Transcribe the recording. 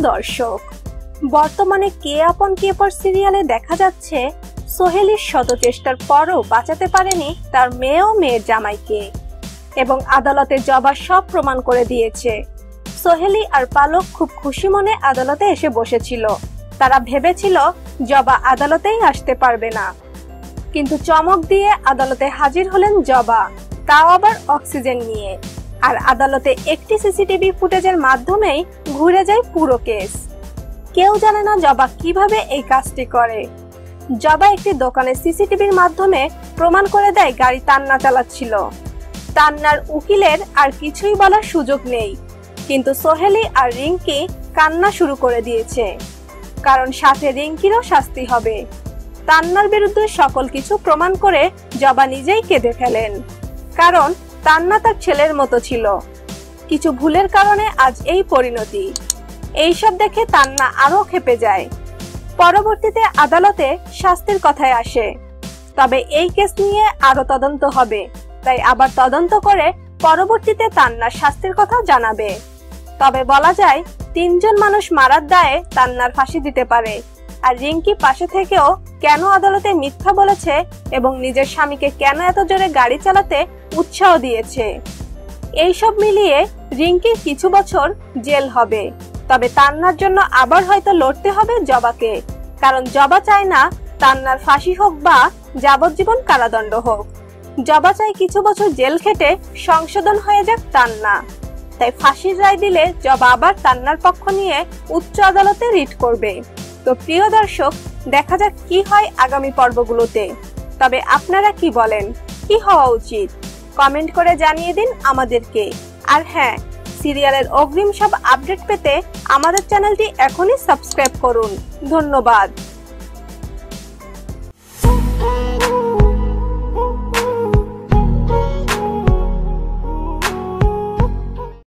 দর্শক, বর্তমানে কে আপন কে পর সিরিয়ালে দেখা যাচ্ছে সোহেলির শত চেষ্টার পরও বাঁচাতে পারেনি তার মেয়ে ও মেয়ের জামাইকে, এবং আদালতে জবা সব প্রমাণ করে দিয়েছে। সোহেলি আর পালক খুব খুশি মনে আদালতে এসে বসেছিল। তারা ভেবেছিল জবা আদালতেই আসতে পারবে না, কিন্তু চমক দিয়ে আদালতে হাজির হলেন জবা, তাও আবার অক্সিজেন নিয়ে। আর আদালতে একটি সিসিটিভি ফুটেজের মাধ্যমেই ঘুরে যায় পুরো কেস। কেউ জানে না জবা কিভাবে এই কাজটি করে। জবা একটি দোকানের সিসিটিভির মাধ্যমে প্রমাণ করে দেয় গাড়ি তান্না চালাচ্ছিল। তান্নার উকিলের আর কিছুই বলার সুযোগ নেই, কিন্তু সোহেলি আর রিঙ্কি কান্না শুরু করে দিয়েছে, কারণ সাথে রিঙ্কিরও শাস্তি হবে। তান্নার বিরুদ্ধে সকল কিছু প্রমাণ করে জবা নিজেই কেঁদে ফেলেন, কারণ তান্না তার ছেলের মতো ছিল। কিছু ভুলের কারণে আজ এই পরিণতি। এইসব দেখে তান্না আরো ক্ষেপে যায়। পরবর্তীতে আদালতে শাস্তির কথায় আসে, তবে এই কেস নিয়ে আরো তদন্ত হবে, তাই আবার তদন্ত করে পরবর্তীতে তান্নার শাস্তির কথা জানাবে। তবে বলা যায় 3 জন মানুষ মারার দায়ে তান্নার ফাঁসি দিতে পারে। আর রিঙ্কি পাশে থেকেও কেন আদালতে মিথ্যা বলেছে এবং নিজের স্বামীকে কেন এত জোরে গাড়ি চালাতে উৎসাহ দিয়েছে, এইসব মিলিয়ে রিঙ্কির কিছু বছর জেল হবে। তবে তান্নার জন্য আবার হয়তো লড়তে হবে জবাকে, কারণ জবা চায় না তান্নার ফাঁসি হোক বা যাবজ্জীবন কারাদণ্ড হোক। জবা চায় কিছু বছর জেল খেটে সংশোধন হয়ে যাক তান্না। তাই ফাঁসির রায় দিলে জবা আবার তান্নার পক্ষ নিয়ে উচ্চ আদালতে রিট করবে। তো প্রিয় দর্শক, দেখা যাক কি হয় আগামী পর্বগুলোতে। তবে আপনারা কি বলেন, কি হওয়া উচিত? কমেন্ট করে জানিয়ে দিন আমাদেরকে। আর হ্যাঁ, সিরিয়ালের অগ্রিম সব আপডেট পেতে আমাদের চ্যানেলটি এখনই সাবস্ক্রাইব করুন। ধন্যবাদ।